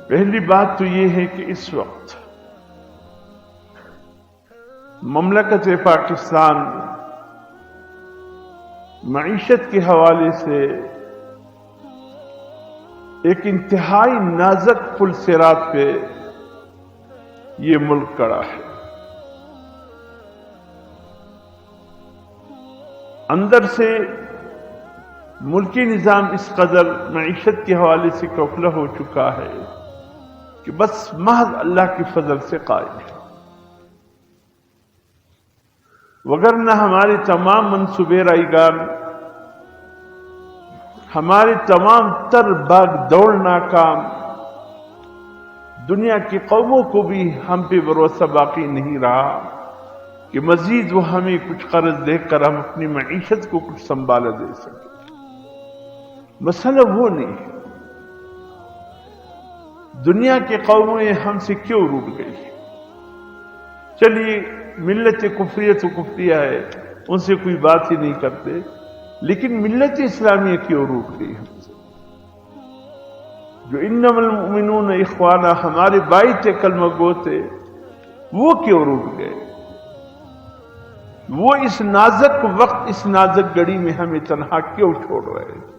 پہلی بات تو یہ ہے کہ اس وقت مملکت پاکستان معیشت کے حوالے سے ایک انتہائی نازک پل صراط پہ یہ ملک کڑا ہے۔ اندر سے ملکی نظام اس قدر معیشت کے حوالے سے کھوکھلا ہو چکا ہے کہ بس محض اللہ کی فضل سے قائم ہے، وگرنہ ہمارے تمام منصوبے رائگان، ہمارے تمام تر باغ دوڑ ناکام، دنیا کی قوموں کو بھی ہم پہ بھروسہ باقی نہیں رہا کہ مزید وہ ہمیں کچھ قرض دے کر ہم اپنی معیشت کو کچھ سنبھالا دے سکیں۔ مسئلہ وہ نہیں ہے، دنیا کی قومیں ہم سے کیوں روٹ گئی؟ چلیے ملت کفریت و کفریہ ہے، ان سے کوئی بات ہی نہیں کرتے، لیکن ملت اسلامیہ کیوں روٹ گئی ہم سے؟ جو انما المؤمنون اخوانا ہمارے بھائی تھے، کلمہ گو تھے، وہ کیوں روٹ گئے؟ وہ اس نازک وقت، اس نازک گھڑی میں ہمیں تنہا کیوں چھوڑ رہے ہیں؟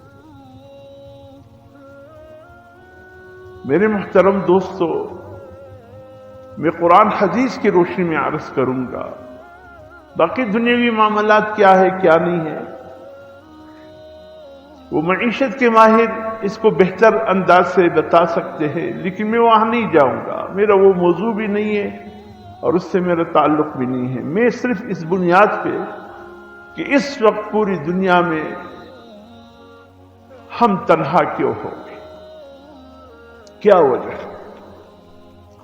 میرے محترم دوستو، میں قرآن حدیث کی روشنی میں عرض کروں گا، باقی دنیاوی معاملات کیا ہے کیا نہیں ہے وہ معیشت کے ماہر اس کو بہتر انداز سے بتا سکتے ہیں، لیکن میں وہاں نہیں جاؤں گا، میرا وہ موضوع بھی نہیں ہے اور اس سے میرا تعلق بھی نہیں ہے۔ میں صرف اس بنیاد پہ کہ اس وقت پوری دنیا میں ہم تنہا کیوں ہو گئے، کیا وجہ ہے،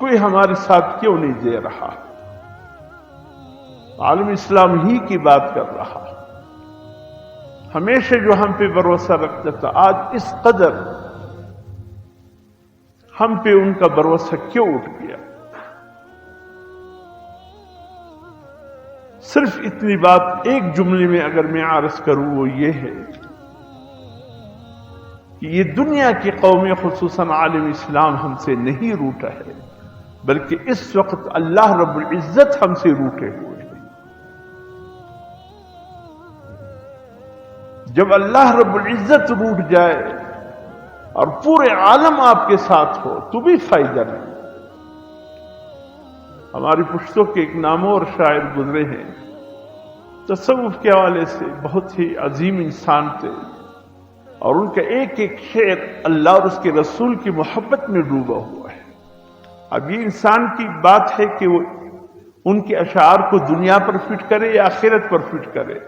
کوئی ہمارے ساتھ کیوں نہیں دے رہا، عالم اسلام ہی کی بات کر رہا، ہمیشہ جو ہم پہ بھروسہ رکھتا تھا، آج اس قدر ہم پہ ان کا بھروسہ کیوں اٹھ گیا؟ صرف اتنی بات ایک جملے میں اگر میں عرض کروں وہ یہ ہے کہ یہ دنیا کی قومیں خصوصاً عالم اسلام ہم سے نہیں روٹا ہے، بلکہ اس وقت اللہ رب العزت ہم سے روٹے ہوئے ہیں۔ جب اللہ رب العزت روٹ جائے اور پورے عالم آپ کے ساتھ ہو تو بھی فائدہ نہیں۔ ہماری پشتوں کے ایک نامور شاعر گزرے ہیں، تصوف کے حوالے سے بہت ہی عظیم انسان تھے، اور ان کا ایک ایک شعر اللہ اور اس کے رسول کی محبت میں ڈوبا ہوا ہے۔ اب یہ انسان کی بات ہے کہ وہ ان کے اشعار کو دنیا پر فٹ کرے یا آخرت پر فٹ کرے،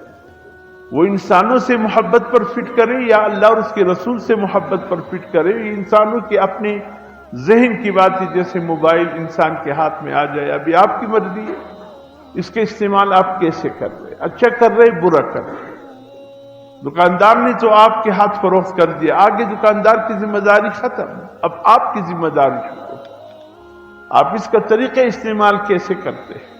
وہ انسانوں سے محبت پر فٹ کرے یا اللہ اور اس کے رسول سے محبت پر فٹ کرے۔ یہ انسانوں کے اپنے ذہن کی بات ہے، جیسے موبائل انسان کے ہاتھ میں آ جائے، ابھی آپ کی مرضی ہے اس کے استعمال آپ کیسے کر رہے، اچھا کر رہے برا کر رہے۔ دکاندار نے تو آپ کے ہاتھ فروخت کر دیا، آگے دکاندار کی ذمہ داری ختم، اب آپ کی ذمہ داری شروع۔ آپ اس کا طریقہ استعمال کیسے کرتے ہیں؟